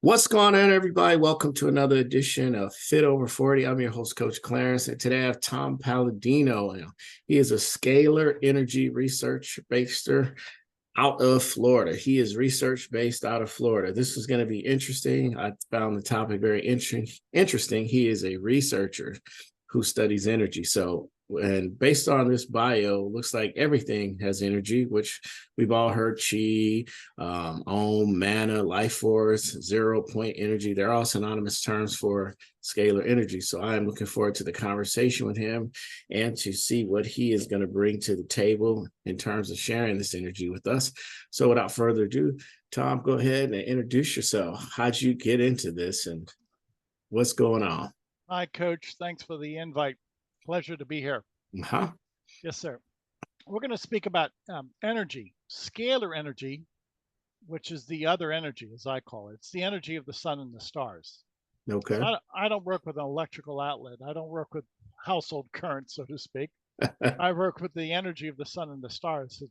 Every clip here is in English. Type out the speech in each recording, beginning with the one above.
What's going on, everybody? Welcome to another edition of Fit Over 40. I'm your host, Coach Clarence, and today I have Tom Paladino. He is a scalar energy research baster out of Florida. He is research based out of Florida. This is going to be interesting. I found the topic very interesting. He is a researcher who studies energy. And based on this bio, looks like everything has energy, which we've all heard: chi, mana, life force, 0 point energy. They're all synonymous terms for scalar energy. So I am looking forward to the conversation with him and to see what he is going to bring to the table in terms of sharing this energy with us. So without further ado, Tom, go ahead and introduce yourself. How'd you get into this and what's going on? Hi, Coach. Thanks for the invite. Pleasure to be here. Uh-huh. Yes, sir. We're going to speak about energy, scalar energy, which is the other energy, as I call it. It's the energy of the sun and the stars. Okay. So I don't work with an electrical outlet. I don't work with household current, so to speak. I work with the energy of the sun and the stars.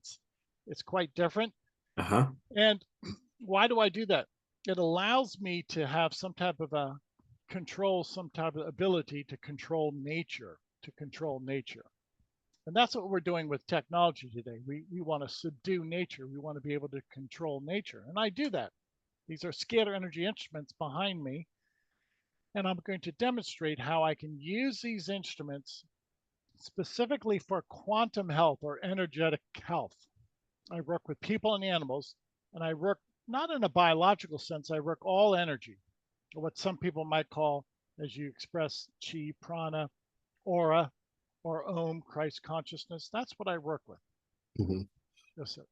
It's quite different. Uh-huh. And why do I do that? It allows me to have some type of a control, some type of ability to control nature, And that's what we're doing with technology today. We want to subdue nature. We want to be able to control nature. And I do that. These are scalar energy instruments behind me. And I'm going to demonstrate how I can use these instruments specifically for quantum health or energetic health. I work with people and animals, and I work not in a biological sense, I work all energy, or what some people might call, as you express, chi, prana, aura, or Om, Christ consciousness. That's what I work with. Mm-hmm. Yes, sir.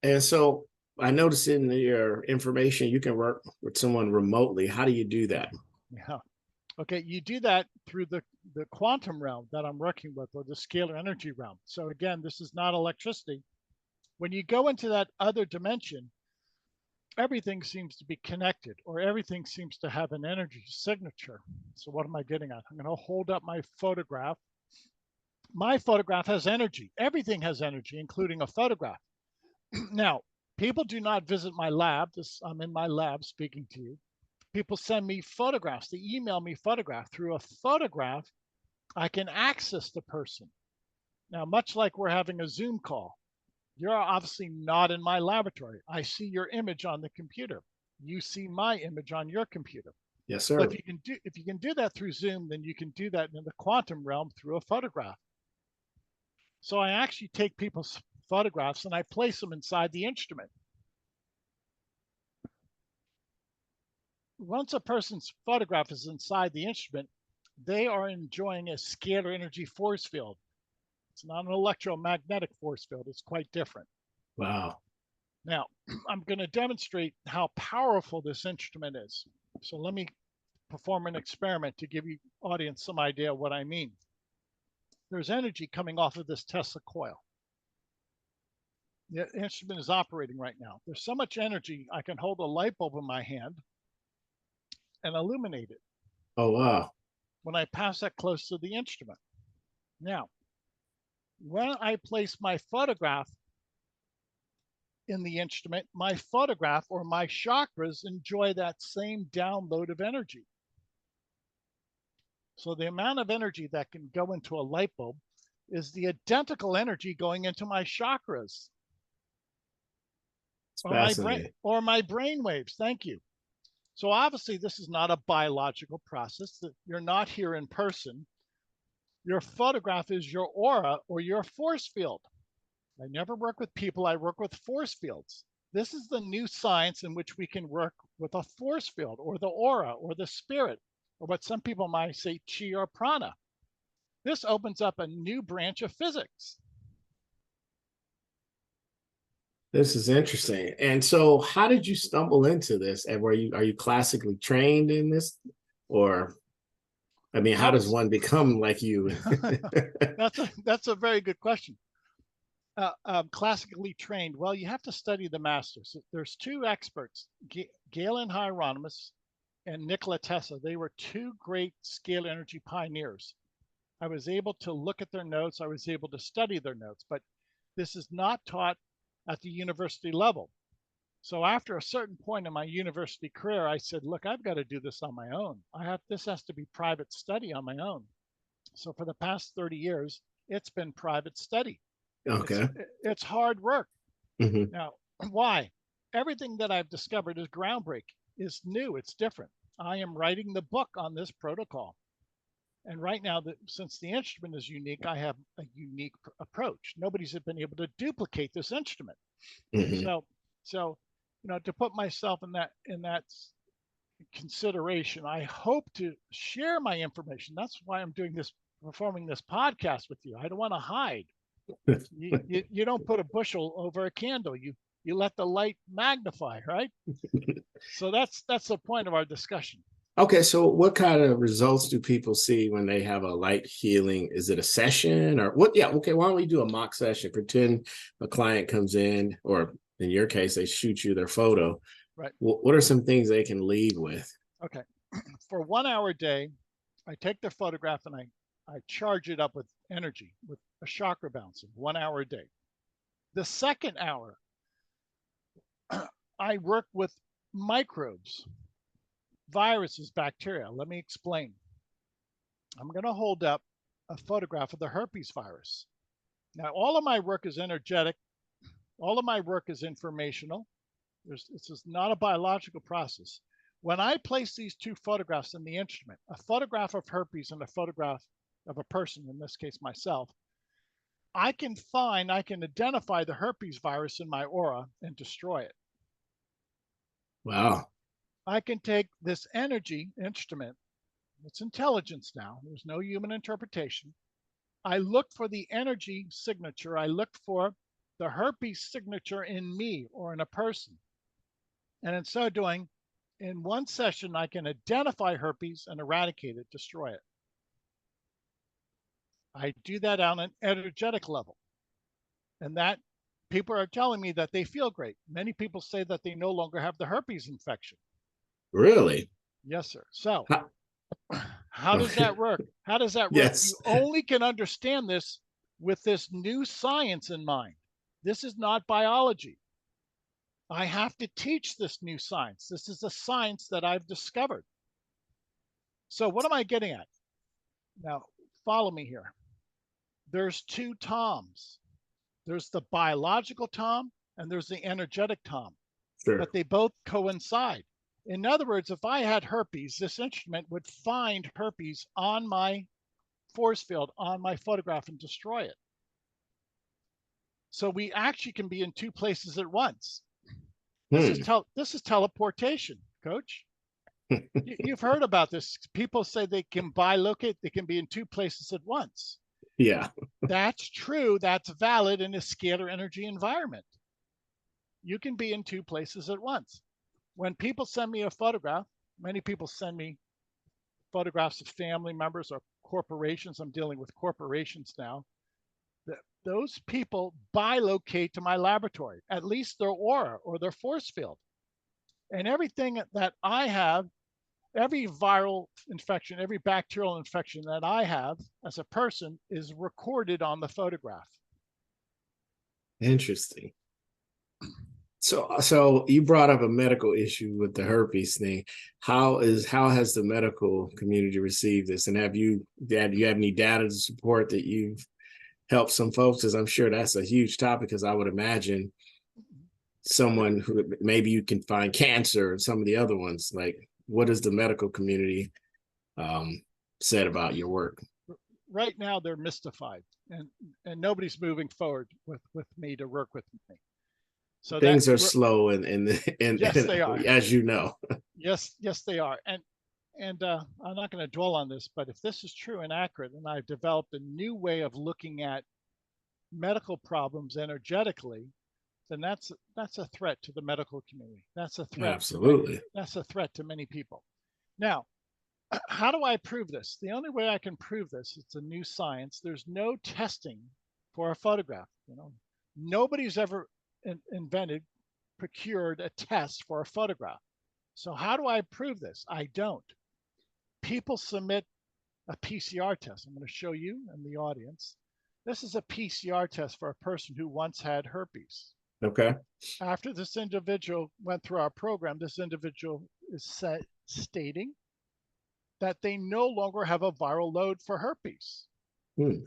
And so I noticed in your information you can work with someone remotely. How do you do that? Yeah. Okay, you do that through the quantum realm that I'm working with, or the scalar energy realm. So again, this is not electricity. When you go into that other dimension, everything seems to be connected, or everything seems to have an energy signature. So what am I getting at? I'm going to hold up my photograph. My photograph has energy. Everything has energy, including a photograph. Now, people do not visit my lab. I'm in my lab speaking to you. People send me photographs. They email me photograph. Through a photograph, I can access the person. Now, much like we're having a Zoom call, you're obviously not in my laboratory. I see your image on the computer. You see my image on your computer. Yes, sir. Well, if you can do that through Zoom, then you can do that in the quantum realm through a photograph. So I actually take people's photographs and I place them inside the instrument. Once a person's photograph is inside the instrument, they are enjoying a scalar energy force field. It's not an electromagnetic force field. It's quite different. Wow. Now, I'm going to demonstrate how powerful this instrument is. So let me perform an experiment to give you audience some idea of what I mean. There's energy coming off of this Tesla coil. The instrument is operating right now. There's so much energy, I can hold a light bulb in my hand and illuminate it. Oh, wow. When I pass that close to the instrument. Now, when I place my photograph in the instrument, my photograph or my chakras enjoy that same download of energy. So the amount of energy that can go into a light bulb is the identical energy going into my chakras. Or my brain waves. Thank you. So obviously this is not a biological process. That you're not here in person. Your photograph is your aura or your force field. I never work with people, I work with force fields. This is the new science in which we can work with a force field or the aura or the spirit, or what some people might say, chi or prana. This opens up a new branch of physics. This is interesting. And so how did you stumble into this? And are you classically trained in this? Or I mean, how does one become like you? That's a very good question. Classically trained. Well, you have to study the masters. There's two experts, Galen Hieronymus and Nikola Tesla. They were two great scalar energy pioneers. I was able to look at their notes. I was able to study their notes, but this is not taught at the university level. So after a certain point in my university career, I said, look, I've got to do this on my own. This has to be private study on my own. So for the past 30 years, it's been private study. It's Okay. it's hard work. Hmm. Now, why? Everything that I've discovered is groundbreaking, is new, it's different. I am writing the book on this protocol. And right now, since the instrument is unique, I have a unique approach. Nobody's been able to duplicate this instrument. Hmm. So, to put myself in that consideration, I hope to share my information. That's why I'm performing this podcast with you. I don't want to hide. You don't put a bushel over a candle. You let the light magnify, right? So that's the point of our discussion. Okay, so what kind of results do people see when they have a light healing? Is it a session or what? Yeah, okay, why don't we do a mock session? Pretend a client comes in, or in your case, they shoot you their photo. Right. What are some things they can leave with? Okay. For 1 hour a day, I take their photograph and I charge it up with energy, with a chakra bouncing, 1 hour a day. The second hour, I work with microbes, viruses, bacteria. Let me explain. I'm going to hold up a photograph of the herpes virus. Now, all of my work is energetic. All of my work is informational. This is not a biological process. When I place these two photographs in the instrument, a photograph of herpes and a photograph of a person, in this case myself, I can identify the herpes virus in my aura and destroy it. Wow. I can take this energy instrument, it's intelligence now, there's no human interpretation. I look for the energy signature, I look for the herpes signature in me or in a person. And in so doing, in one session, I can identify herpes and eradicate it, destroy it. I do that on an energetic level. And that people are telling me that they feel great. Many people say that they no longer have the herpes infection. Really? Yes, sir. So, Huh. how does Okay. that work? How does that work? Yes. You only can understand this with this new science in mind. This is not biology. I have to teach this new science. This is a science that I've discovered. So, what am I getting at? Now, follow me here. There's two Toms. There's the biological Tom and there's the energetic Tom, Sure. but they both coincide. In other words, if I had herpes, this instrument would find herpes on my force field, on my photograph, and destroy it. So we actually can be in two places at once. This is Hmm. this is teleportation, Coach. You've heard about this. People say they can bilocate, they can be in two places at once. Yeah. That's true. That's valid in a scalar energy environment. You can be in two places at once. When people send me a photograph, many people send me photographs of family members or corporations. I'm dealing with corporations now. Those people bilocate to my laboratory, at least their aura or their force field. And everything that I have, every viral infection, every bacterial infection that I have as a person is recorded on the photograph. Interesting. So you brought up a medical issue with the herpes thing. How has the medical community received this? And have you have any data to support that you've helped some folks? Because I'm sure that's a huge topic. Because I would imagine someone who maybe you can find cancer and some of the other ones. Like, what has the medical community said about your work? Right now, they're mystified, and nobody's moving forward with me to work with me. So that Things are slow, and yes, they are. as you know. Yes, they are. And I'm not going to dwell on this, but if this is true and accurate, and I've developed a new way of looking at medical problems energetically, then that's a threat to the medical community. That's a threat to Absolutely. that's a threat to many people. Now, how do I prove this? The only way I can prove this, it's a new science. There's no testing for a photograph. Nobody's ever invented, procured a test for a photograph. So how do I prove this? I don't. People submit a PCR test. I'm going to show you and the audience. This is a PCR test for a person who once had herpes. Okay. After this individual went through our program, this individual is stating that they no longer have a viral load for herpes. Hmm.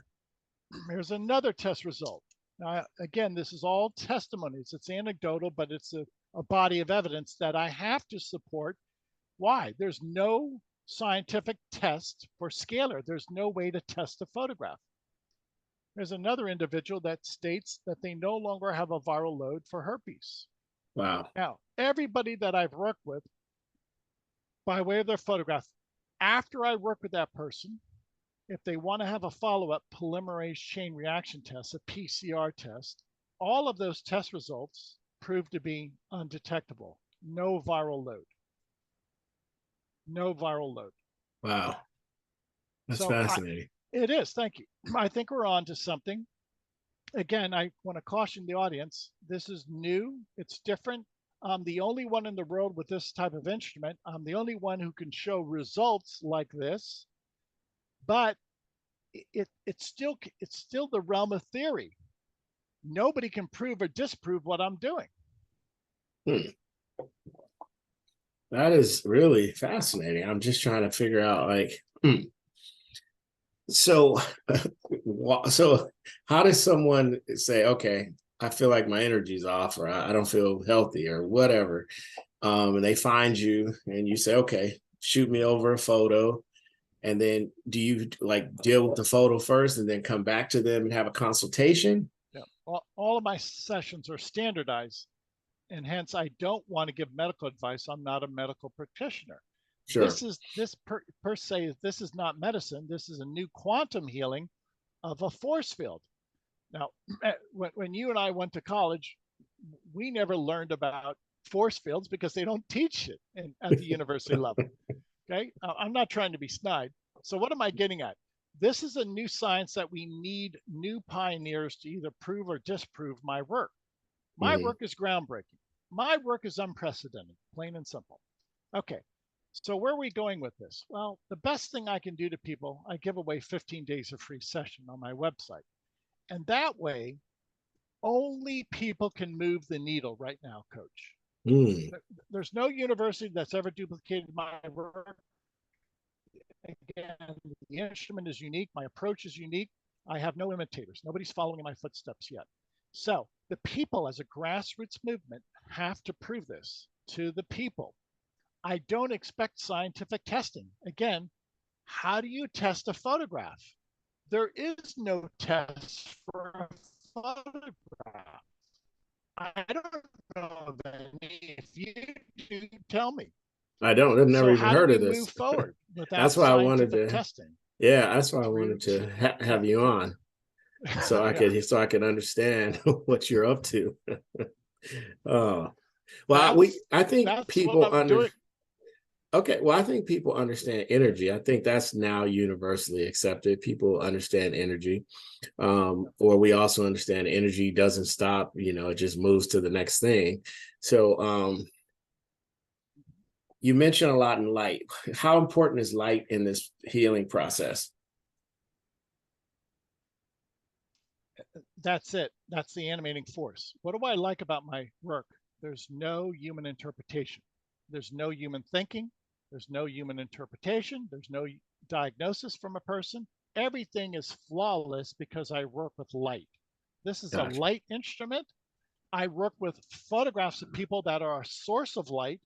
Here's another test result. Now, again, this is all testimonies. It's anecdotal, but it's a body of evidence that I have to support. Why? There's no scientific test for scalar. There's no way to test a photograph. There's another individual that states that they no longer have a viral load for herpes. Wow. Now, everybody that I've worked with, by way of their photograph, after I work with that person, if they want to have a follow-up polymerase chain reaction test, a PCR test, all of those test results prove to be undetectable. No viral load. No viral load. Wow. That's So fascinating. it is. Thank you. I think we're on to something. Again, I want to caution the audience. This is new. It's different. I'm the only one in the world with this type of instrument. I'm the only one who can show results like this. But it's still the realm of theory. Nobody can prove or disprove what I'm doing. Hmm. That is really fascinating. I'm just trying to figure out, like, so, so how does someone say, okay, I feel like my energy's off, or I don't feel healthy, or whatever, and they find you, and you say, okay, shoot me over a photo, and then do you like deal with the photo first, and then come back to them and have a consultation? Yeah. All of my sessions are standardized, and hence I don't want to give medical advice. I'm not a medical practitioner. Sure. This per se, this is not medicine. This is a new quantum healing of a force field. Now, when you and I went to college, we never learned about force fields because they don't teach it at the university level. Okay, I'm not trying to be snide. So what am I getting at? This is a new science that we need new pioneers to either prove or disprove my work. My Mhm. work is groundbreaking. My work is unprecedented, plain and simple. Okay, so where are we going with this? Well, the best thing I can do to people, I give away 15 days of free session on my website. And that way, only people can move the needle right now, Coach. Mm. There's no university that's ever duplicated my work. Again, the instrument is unique. My approach is unique. I have no imitators. Nobody's following in my footsteps yet. So the people as a grassroots movement have to prove this to the people. I don't expect scientific testing. Again, how do you test a photograph? There is no test for a photograph. I don't know of any. If you do, tell me. I don't. I've never So even how do heard we of move this. forward without That's why I wanted scientific to. testing? Yeah, that's why I Through wanted to yeah, have you on, so I yeah. could understand what you're up to. Oh, well, That's I think that's what people I'm doing. okay, well, I think people understand energy. I think that's now universally accepted. People understand energy. Or we also understand energy doesn't stop, it just moves to the next thing. So you mentioned a lot in light. How important is light in this healing process? That's it. That's the animating force. What do I like about my work? There's no human interpretation. There's no human thinking. There's no human interpretation. There's no diagnosis from a person. Everything is flawless because I work with light. This is a Gotcha. light instrument. I work with photographs of people that are a source of light.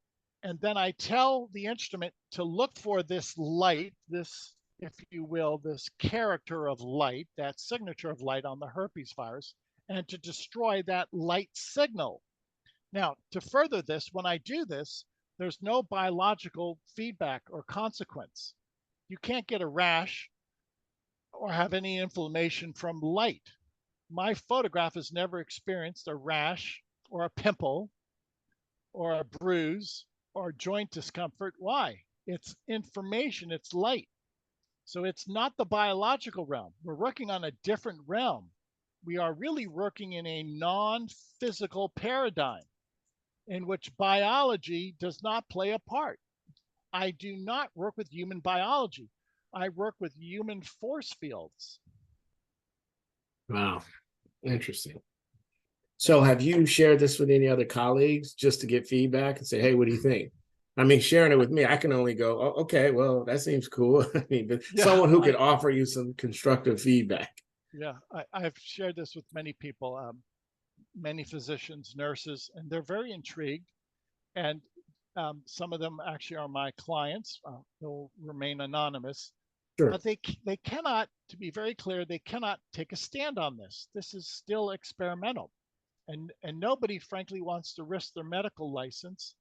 And then I tell the instrument to look for this light, this, if you will, this character of light, that signature of light on the herpes virus, and to destroy that light signal. Now, to further this, when I do this, there's no biological feedback or consequence. You can't get a rash or have any inflammation from light. My photograph has never experienced a rash or a pimple or a bruise or joint discomfort. Why? It's information, it's light. So it's not the biological realm. We're working on a different realm. We are really working in a non physical paradigm in which biology does not play a part. I do not work with human biology. I work with human force fields. Wow. Interesting. So have you shared this with any other colleagues just to get feedback and say, hey, what do you think? I mean, sharing it with me, I can only go, oh, okay, well, that seems cool. I mean, but Yeah, someone who could offer you some constructive feedback. I've shared this with many people, many physicians, nurses, and they're very intrigued. And some of them actually are my clients. They'll remain anonymous, Sure. but they cannot, to be very clear, they cannot take a stand on this. This is still experimental, and nobody, frankly, wants to risk their medical license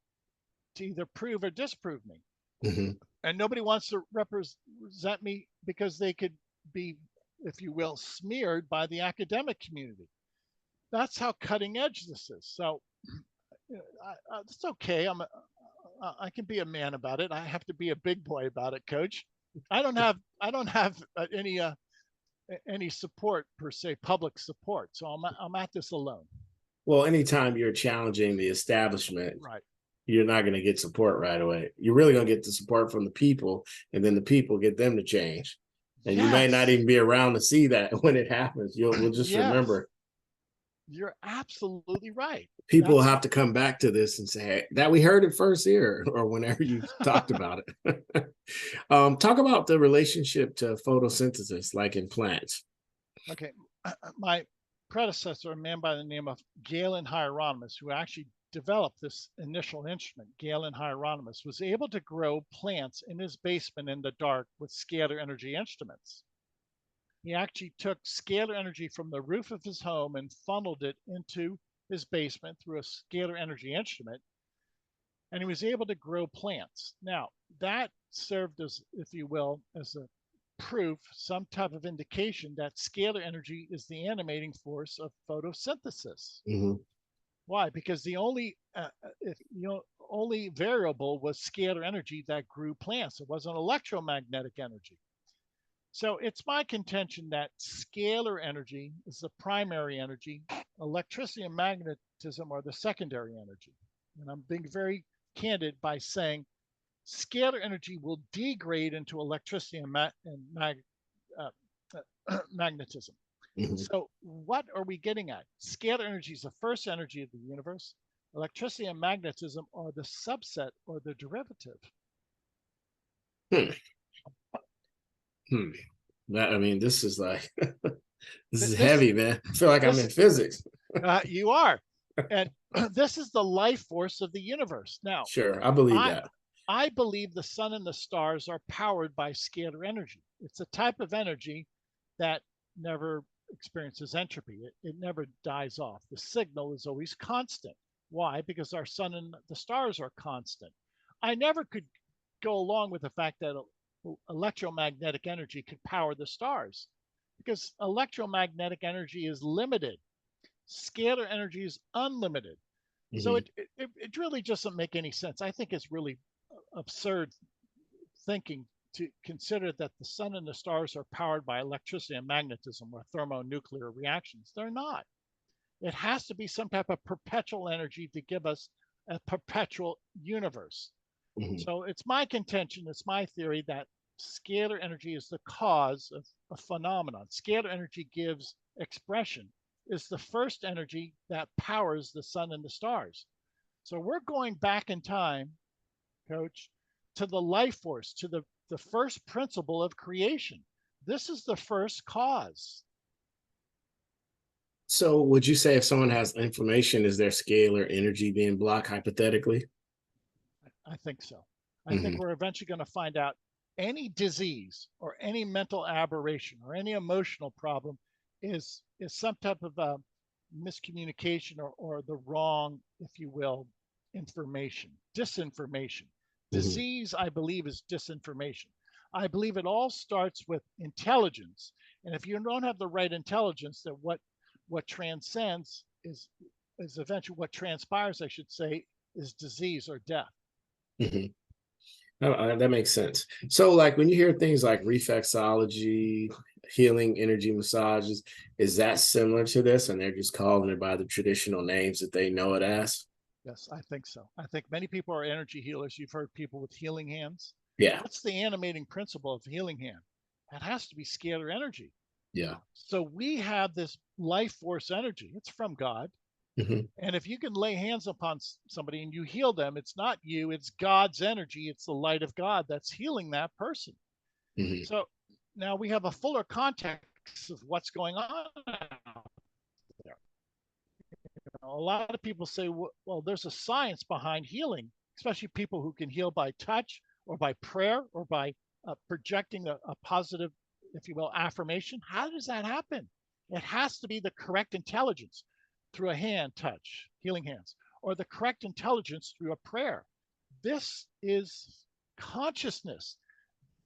to either prove or disprove me. Mm-hmm. And nobody wants to represent me because they could be, if you will, smeared by the academic community. That's how cutting edge this is. So it's okay. I can be a man about it. I have to be a big boy about it, Coach. I don't have any support per se, public support. So I'm at this alone. Well, anytime you're challenging the establishment, Right. you're not going to get support right away. You're really going to get the support from the people, and then the people get them to change. And you may not Yes. even be around to see that when it happens. We'll just Yes. remember. You're absolutely right. People That's have to come back to this and say, hey, that we heard it first here, or whenever you talked about it. Talk about the relationship to photosynthesis, like in plants. okay. My predecessor, a man by the name of Galen Hieronymus, who actually developed this initial instrument, Galen Hieronymus, was able to grow plants in his basement in the dark with scalar energy instruments. He actually took scalar energy from the roof of his home and funneled it into his basement through a scalar energy instrument, and he was able to grow plants. Now, that served as, if you will, as a proof, some type of indication that scalar energy is the animating force of photosynthesis. Mm-hmm. Why? Because the only variable was scalar energy that grew plants. It wasn't electromagnetic energy. So it's my contention that scalar energy is the primary energy, electricity and magnetism are the secondary energy. And I'm being very candid by saying scalar energy will degrade into electricity and magnetism. Mm-hmm. So what are we getting at? Scalar energy is the first energy of the universe. Electricity and magnetism are the subset or the derivative. Hmm. Hmm. I mean, this is like this is This heavy, man. I feel like I'm this in physics. you are, and this is the life force of the universe. Now, Sure, I believe I that. I believe the sun and the stars are powered by scalar energy. It's a type of energy that never experiences entropy. It never dies off. The signal is always constant. Why? Because our sun and the stars are constant. I never could go along with the fact that electromagnetic energy could power the stars because electromagnetic energy is limited. Scalar energy is unlimited. So Mm-hmm. it really doesn't make any sense. I think it's really absurd thinking to consider that the sun and the stars are powered by electricity and magnetism or thermonuclear reactions. They're not. It has to be some type of perpetual energy to give us a perpetual universe. Mm-hmm. So it's my contention, it's my theory that scalar energy is the cause of a phenomenon. Scalar energy gives expression, is the first energy that powers the sun and the stars. So we're going back in time, Coach, to the life force, to the first principle of creation. This is the first cause. So, would you say if someone has inflammation, is their scalar energy being blocked hypothetically? I think so. I think Mm-hmm. we're eventually going to find out any disease or any mental aberration or any emotional problem is some type of miscommunication or the wrong, if you will, information, disinformation. Mm-hmm. Disease, I believe, is disinformation. I believe it all starts with intelligence. And if you don't have the right intelligence, that what transcends is eventually what transpires, I should say, is disease or death. Mm-hmm. That makes sense. So, like when you hear things like reflexology, healing energy massages, is that similar to this? And they're just calling it by the traditional names that they know it as? Yes, I think so. I think many people are energy healers. You've heard people with healing hands. Yeah. What's the animating principle of healing hand? That has to be scalar energy. Yeah. So we have this life force energy. It's from God. Hmm. And if you can lay hands upon somebody and you heal them, it's not you, it's God's energy, it's the light of God that's healing that person. Hmm. So now we have a fuller context of what's going on out there. A lot of people say, well, there's a science behind healing, especially people who can heal by touch or by prayer or by projecting a positive, if you will, affirmation. How does that happen? It has to be the correct intelligence through a hand touch, healing hands, or the correct intelligence through a prayer. This is consciousness.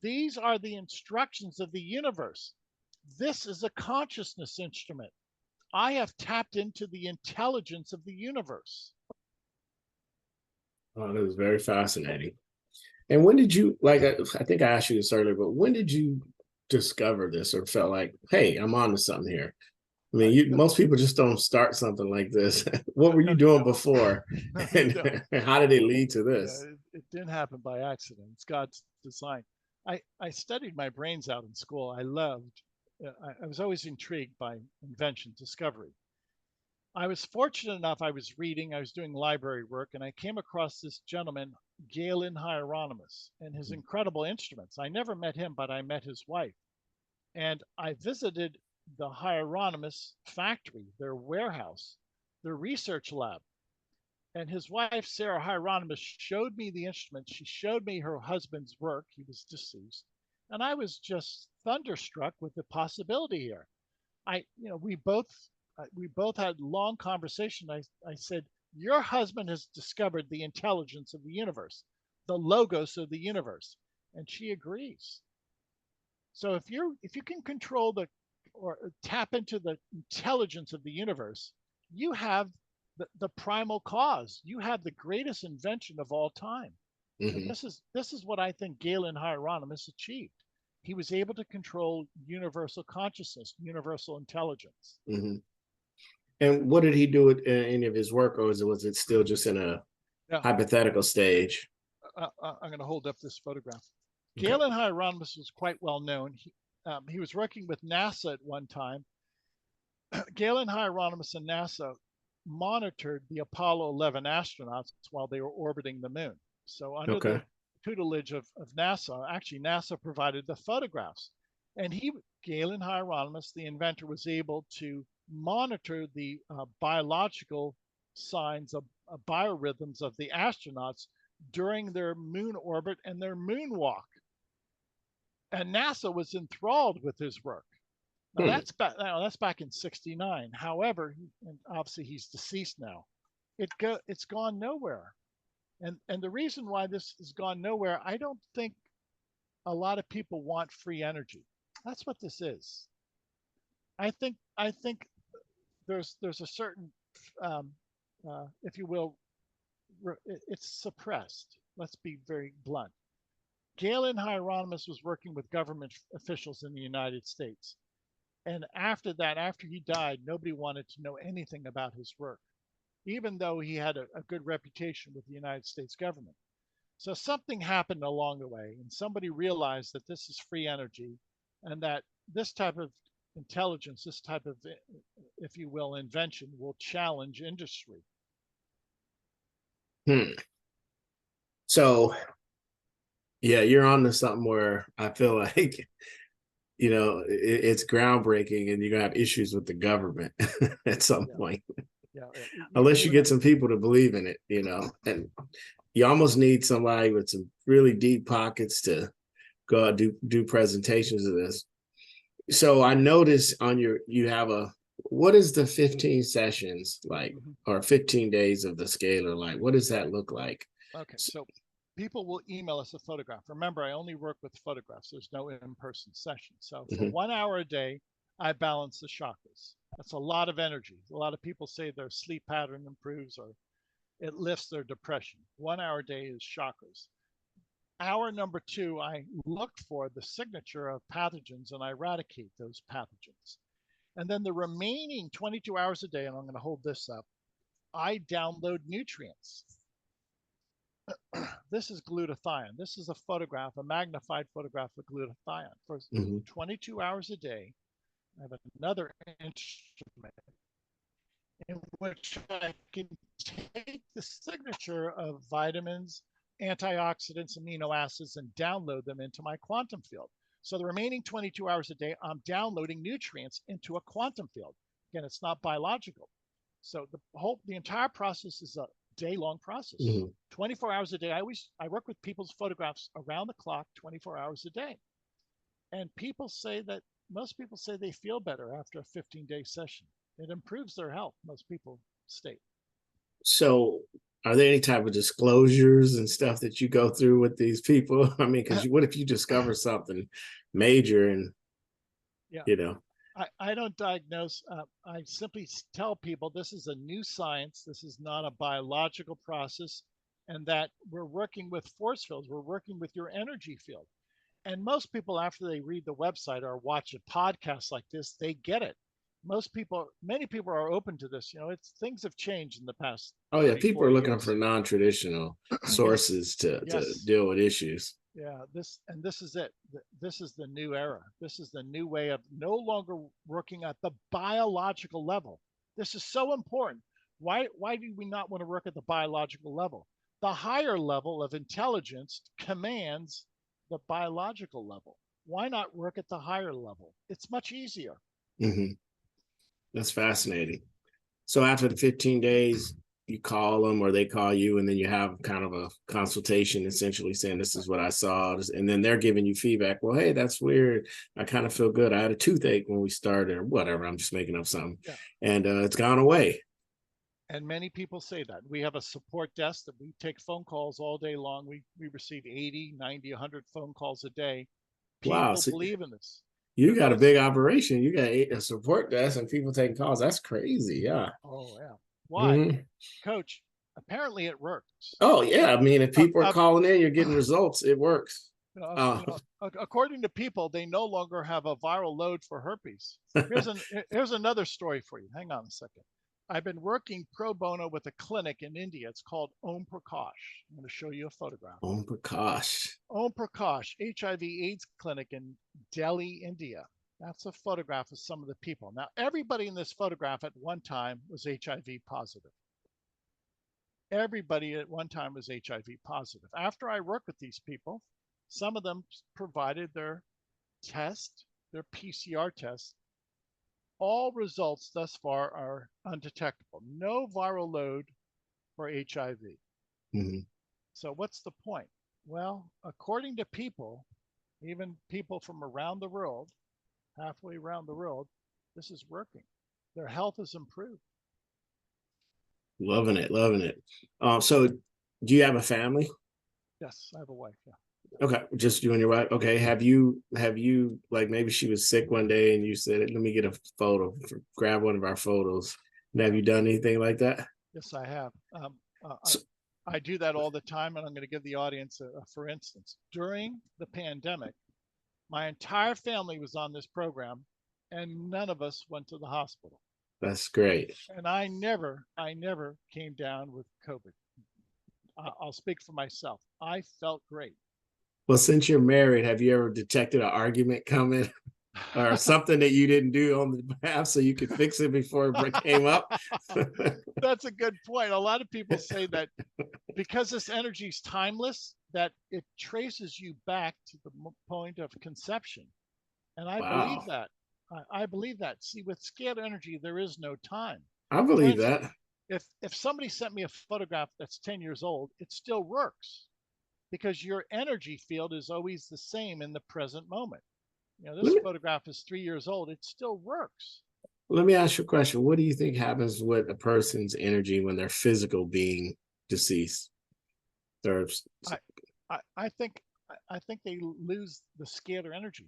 These are the instructions of the universe. This is a consciousness instrument. I have tapped into the intelligence of the universe. Oh, that was very fascinating. And when did you, like, I think I asked you this earlier, but when did you discover this or felt like, hey, I'm on to something here? I mean, most people just don't start something like this. What were you No, they doing don't. before? No, they don't. And how did it lead to Yeah, this? it didn't happen by accident. It's God's design. I studied my brains out in school. I loved, I was always intrigued by invention, discovery. I was fortunate enough, I was reading, I was doing library work, and I came across this gentleman, Galen Hieronymus, and his incredible instruments. I never met him, but I met his wife. And I visited the Hieronymus factory, their warehouse, their research lab. And his wife, Sarah Hieronymus, showed me the instrument. She showed me her husband's work. He was deceased. And I was just thunderstruck with the possibility here. We both had long conversation. I said, your husband has discovered the intelligence of the universe, the logos of the universe. And she agrees. So if you can control or tap into the intelligence of the universe, you have the primal cause. You have the greatest invention of all time. And Hmm. this is what I think Galen Hieronymus achieved. He was able to control universal consciousness, universal intelligence. Hmm. And what did he do with any of his work, or was it still just in a Yeah, hypothetical stage? I'm going to hold up this photograph. Okay. Galen Hieronymus was quite well known. He was working with NASA at one time. Galen Hieronymus and NASA monitored the Apollo 11 astronauts while they were orbiting the moon. So, under Okay. the tutelage of NASA, actually, NASA provided the photographs. And Galen Hieronymus, the inventor, was able to monitor the biological signs of biorhythms of the astronauts during their moon orbit and their moonwalk. And NASA was enthralled with his work. Now Hmm. that's back in '69. However, and obviously he's deceased now. It's gone nowhere. And the reason why this has gone nowhere, I don't think a lot of people want free energy. That's what this is. I think there's a certain, if you will, it's suppressed. Let's be very blunt. Galen Hieronymus was working with government officials in the United States. And after that, after he died, nobody wanted to know anything about his work, even though he had a good reputation with the United States government. So something happened along the way, and somebody realized that this is free energy and that this type of intelligence, this type of, if you will, invention will challenge industry. Hmm. So, yeah, you're on to something where I feel like, it's groundbreaking and you're going to have issues with the government at some Yeah, point, yeah. unless you You and I, get some people to believe in it, and you almost need somebody with some really deep pockets to go out do presentations of this. So I noticed you have what is the 15 sessions like, mhm. or 15 days of the scalar like? What does that look like? Okay, so people will email us a photograph. Remember, I only work with photographs. There's no in-person session. So for Mhm. 1 hour a day, I balance the chakras. That's a lot of energy. A lot of people say their sleep pattern improves or it lifts their depression. 1 hour a day is chakras. Hour number two, I look for the signature of pathogens and I eradicate those pathogens. And then the remaining 22 hours a day, and I'm going to hold this up, I download nutrients. This is glutathione. This is a photograph, a magnified photograph of glutathione. For Mhm. 22 hours a day, I have another instrument, in which I can take the signature of vitamins, antioxidants, amino acids, and download them into my quantum field. So the remaining 22 hours a day, I'm downloading nutrients into a quantum field. Again, it's not biological. So the entire process is a day-long process. Mhm. 24 hours a day. I work with people's photographs around the clock, 24 hours a day. And most people say they feel better after a 15-day session. It improves their health, most people state. So are there any type of disclosures and stuff that you go through with these people? I mean, because what if you discover something major and, Yeah. you know? I don't diagnose. I simply tell people this is a new science. This is not a biological process, and that we're working with force fields. We're working with your energy field. And most people, after they read the website or watch a podcast like this, they get it. Many people are open to this. It's things have changed in the past Oh yeah, 30, people are 40 looking for years. non-traditional Yes, sources to yes. deal with issues. Yeah, this is it. This is the new era. This is the new way of no longer working at the biological level. This is so important. Why do we not want to work at the biological level? The higher level of intelligence commands the biological level. Why not work at the higher level? It's much easier. Hmm. That's fascinating. So after the 15 days, you call them or they call you, and then you have kind of a consultation, essentially saying, this is what I saw. And then they're giving you feedback. Well, hey, that's weird. I kind of feel good. I had a toothache when we started or whatever. I'm just making up something. Yeah. And it's gone away. And many people say that. We have a support desk that we take phone calls all day long. We receive 80, 90, 100 phone calls a day. Wow. People So believe in this. you got a It's, big operation. You got a support desk and people taking calls. That's crazy. Yeah. oh, yeah. Why? Mhm. Coach, apparently it works. Oh, yeah. I mean, if Uh, people are uh, calling in, you're getting results. It works. Uh, according to people, they no longer have a viral load for herpes. Here's another story for you. Hang on a second. I've been working pro bono with a clinic in India. It's called Om Prakash. I'm going to show you a photograph. Om Prakash. Om Prakash, HIV/AIDS clinic in Delhi, India. That's a photograph of some of the people. Now, everybody in this photograph at one time was HIV positive. Everybody at one time was HIV positive. After I worked with these people, some of them provided their test, their PCR test. All results thus far are undetectable. No viral load for HIV. Mm-hmm. So what's the point? Well, according to people, even people from around the world, halfway around the world, this is working. Their health is improved. Loving it, loving it. So do you have a family? Yes, I have a wife. Yeah. Okay, just you and your wife. Okay, have you like maybe she was sick one day and you said, let me get a photo, grab one of our photos. And have you done anything like that? Yes, I have. So, I do that all the time, and I'm going to give the audience for instance. During the pandemic, my entire family was on this program, and none of us went to the hospital. that's great. And I never came down with COVID. I'll speak for myself. I felt great. Well, since you're married, have you ever detected an argument coming or something that you didn't do on the behalf so you could fix it before it came up? That's a good point. A lot of people say that because this energy is timeless, that it traces you back to the point of conception. And I believe Wow, that. I believe that. See, with scalar energy, there is no time. I For believe instance, that. if somebody sent me a photograph that's 10 years old, it still works because your energy field is always the same in the present moment. This Let me photograph is 3 years old. It still works. let me ask you a question. What do you think happens with a person's energy when their physical being deceased? Or I, I think they lose the scalar energy.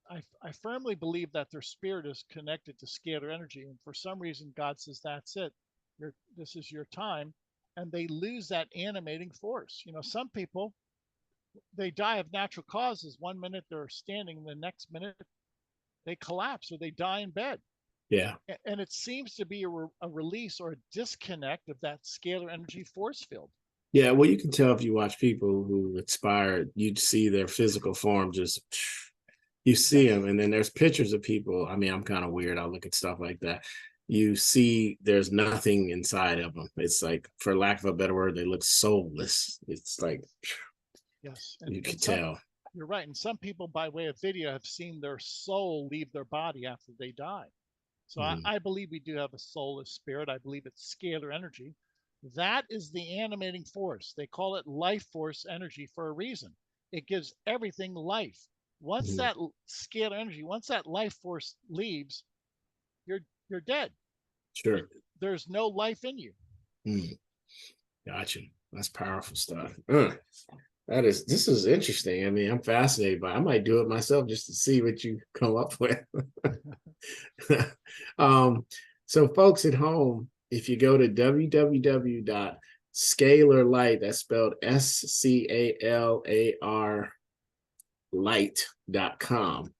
I firmly believe that their spirit is connected to scalar energy, and for some reason, God says that's it. This is your time, and they lose that animating force. Some people they die of natural causes. One minute they're standing, the next minute they collapse or they die in bed. yeah. And it seems to be a release or a disconnect of that scalar energy force field. Yeah, well, you can tell if you watch people who expired, you'd see their physical form just, you see Yes. them. And then there's pictures of people. I mean, I'm kind of weird. I look at stuff like that. you see there's nothing inside of them. It's like, for lack of a better word, they look soulless. It's like, Yes, you can and some, tell. you're right. And some people, by way of video, have seen their soul leave their body after they die. So Mhm. I believe we do have a soulless spirit. I believe it's scalar energy. That is the animating force. They call it life force energy for a reason. It gives everything life. Once Mhm. that scalar energy, once that life force leaves, you're you're dead. Sure. There's no life in you. Mm. Gotcha. That's powerful stuff. This is interesting. I mean, I'm fascinated by it. I might do it myself just to see what you come up with. um, so folks at home, if you go to www.scalarlight, that's spelled SCALAR light.com.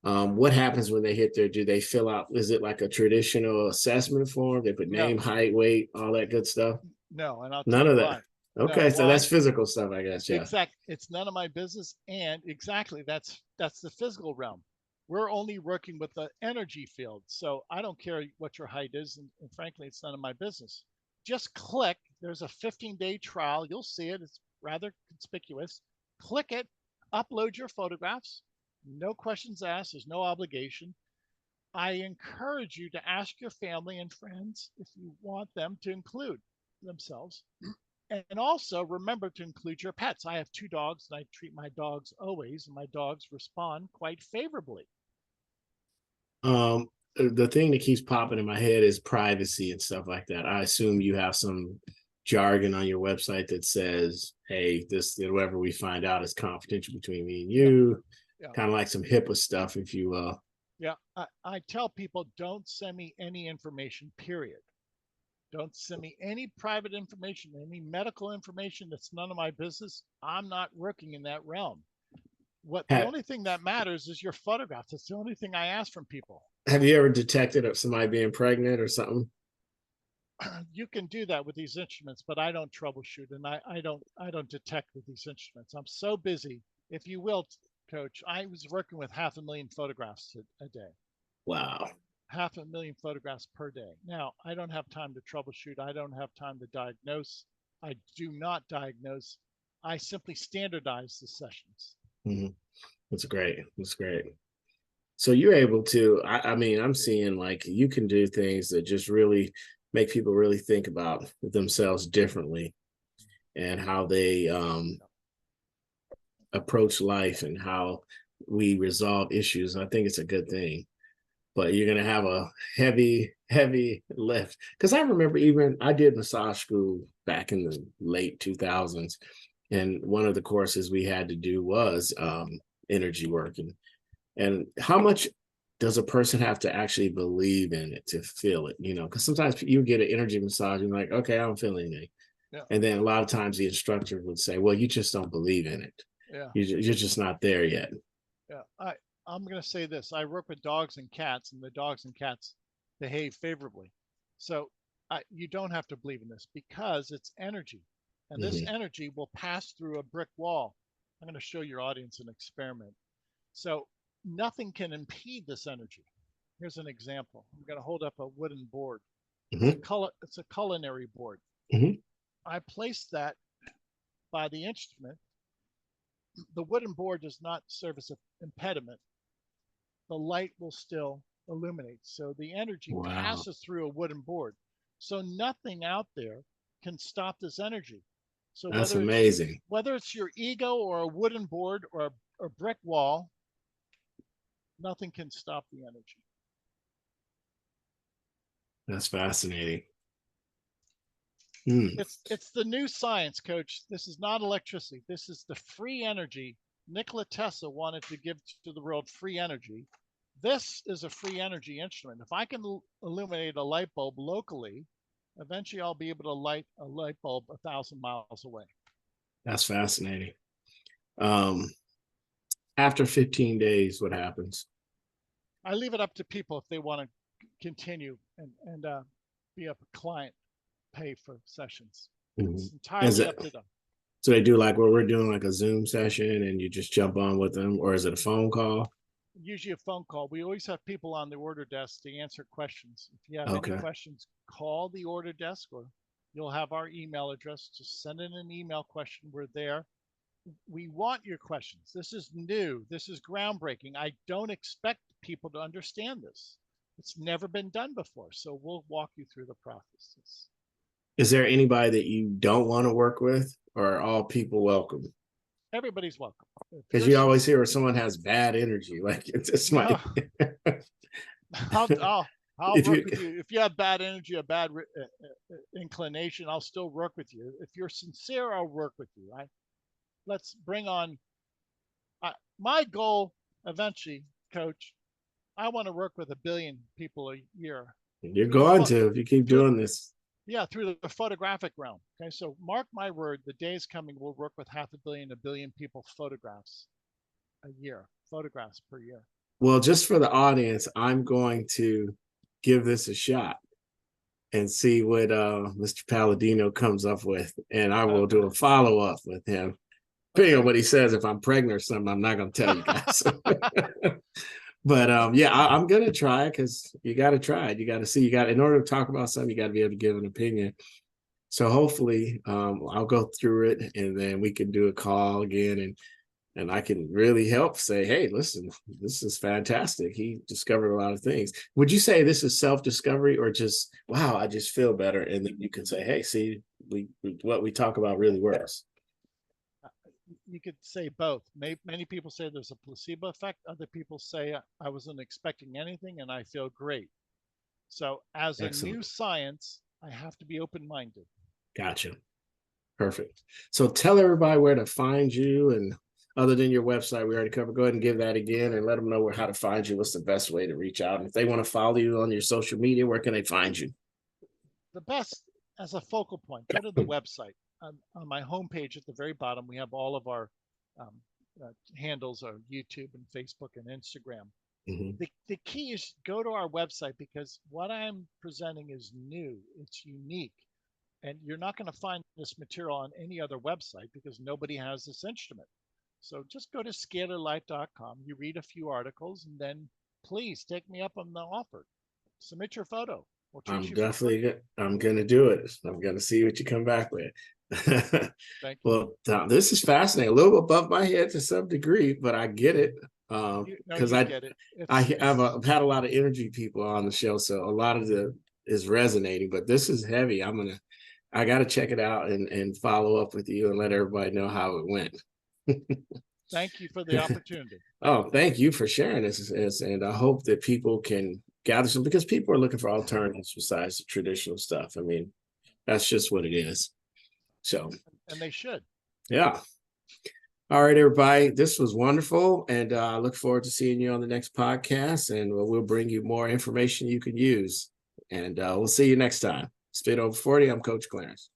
What happens when they hit there? Do they fill out, is it like a traditional assessment form? They put name, No, height, weight, all that good stuff? no, and I'll tell None you of that. why. No, Okay, so why? that's physical stuff, I guess. Yeah. It's none of my business, and exactly that's the physical realm. We're only working with the energy field, so I don't care what your height is, and frankly, it's none of my business. Just click. There's a 15-day trial. You'll see it. It's rather conspicuous. Click it. Upload your photographs. No questions asked. There's no obligation. I encourage you to ask your family and friends if you want them to include themselves. And also remember to include your pets. I have 2 dogs and I treat my dogs always, and my dogs respond quite favorably. The thing that keeps popping in my head is privacy and stuff like that. I assume you have some jargon on your website that says, hey, this, whatever we find out is confidential between me and Yeah, you, yeah, kind of like some HIPAA stuff, if you will. yeah. I tell people don't send me any information, period. Don't send me any private information, any medical information that's none of my business. I'm not working in that realm. What the have, only thing that matters is your photographs. That's the only thing I ask from people. have you ever detected of somebody being pregnant or something? You can do that with these instruments, but I don't troubleshoot, and I don't detect with these instruments. I'm so busy. If you will, Coach, I was working with 500,000 photographs a day. Wow. 500,000 photographs per day. Now, I don't have time to troubleshoot. I don't have time to diagnose. I do not diagnose. I simply standardize the sessions. Mm-hmm. That's great. That's great. So you're able to, I mean, I'm seeing like you can do things that just really make people really think about themselves differently and how they approach life and how we resolve issues. I think it's a good thing. But you're gonna have a heavy lift. Because I remember even I did massage school back in the late 2000s, and one of the courses we had to do was energy working. And how much does a person have to actually believe in it to feel it? You know, because sometimes you get an energy massage and you're like, okay, I don't feel anything. Yeah, And then a lot of times the instructor would say, well, you just don't believe in it. yeah, You're just not there yet. yeah. I'm going to say this. I work with dogs and cats, and the dogs and cats behave favorably. So you don't have to believe in this because it's energy. And this Mm-hmm. energy will pass through a brick wall. I'm going to show your audience an experiment. So nothing can impede this energy. Here's an example. I'm going to hold up a wooden board. Mm-hmm. It's a culinary board. Mm-hmm. I place that by the instrument. The wooden board does not serve as an impediment. The light will still illuminate. So the energy Wow. passes through a wooden board. So nothing out there can stop this energy. So That's amazing. whether it's your ego or a wooden board or a brick wall, nothing can stop the energy. That's fascinating. Mm. It's the new science, Coach. This is not electricity. This is the free energy. Nikola Tesla wanted to give to the world free energy. This is a free energy instrument. If I can illuminate a light bulb locally, eventually I'll be able to light a light bulb 1,000 miles away. That's fascinating. Um, After 15 days, what happens? I leave it up to people if they want to continue and be a client, pay for sessions. Mhm. It's Is entirely it up to them. so they do like what we're doing, like a Zoom session, and you just jump on with them, or is it a phone call? usually a phone call. We always have people on the order desk to answer questions. If you have any Okay. questions, call the order desk, or you'll have our email address. Just send in an email question. We're there. We want your questions. This is new. This is groundbreaking. I don't expect people to understand this. It's never been done before. So we'll walk you through the process. Is there anybody that you don't want to work with, or are all people welcome? Everybody's welcome. Because you always hear where someone has bad energy. Like it's just no, I'll if work you with you. If you have bad energy, a bad inclination, I'll still work with you. If you're sincere, I'll work with you. Let's bring on my goal eventually, Coach. I want to work with 1 billion people a year. you're going to if you keep doing this. Yeah, through the photographic realm. Okay, so mark my word, the day is coming. We'll work with 500 million, 1 billion people photographs a year, photographs per year. Well, just for the audience, I'm going to give this a shot and see what Mr. Paladino comes up with, and I will do a follow-up with him. Depending on what he says, if I'm pregnant or something, I'm not going to tell you guys. But yeah, I'm going to try it, because you got to try it. You got to see, in order to talk about something, you got to be able to give an opinion. So hopefully I'll go through it, and then we can do a call again, and I can really help say, hey, listen, this is fantastic. He discovered a lot of things. Would you say this is self-discovery, or just, wow, I just feel better? And then you can say, hey, see, what we talk about really works. You could say both. Many people say there's a placebo effect. Other people say I wasn't expecting anything and I feel great. So as Excellent. a new science, I have to be open-minded. Gotcha. Perfect. So tell everybody where to find you, and other than your website we already covered, go ahead and give that again and let them know how to find you. What's the best way to reach out? And if they want to follow you on your social media, where can they find you? The best as a focal point, go to the website. On my homepage at the very bottom, we have all of our handles on YouTube and Facebook and Instagram. Mm-hmm. The key is go to our website, because what I'm presenting is new. It's unique. And you're not going to find this material on any other website, because nobody has this instrument. So just go to scalarlight.com. You read a few articles, and then please take me up on the offer. Submit your photo. I'm going to do it. I'm going to see what you come back with. Thank you. Well, Tom, this is fascinating. A little above my head to some degree, but I get it. Because I've had a lot of energy people on the show, so a lot of it is resonating. But this is heavy. I got to check it out and follow up with you and let everybody know how it went. Thank you for the opportunity. Oh, thank you for sharing this, and I hope that people can gather some, because people are looking for alternatives besides the traditional stuff. I mean, that's just what it is. So, and they should. Yeah. All right, everybody. This was wonderful, and I look forward to seeing you on the next podcast, and we'll bring you more information you can use. And we'll see you next time. Fit Over 40. I'm Coach Clarence.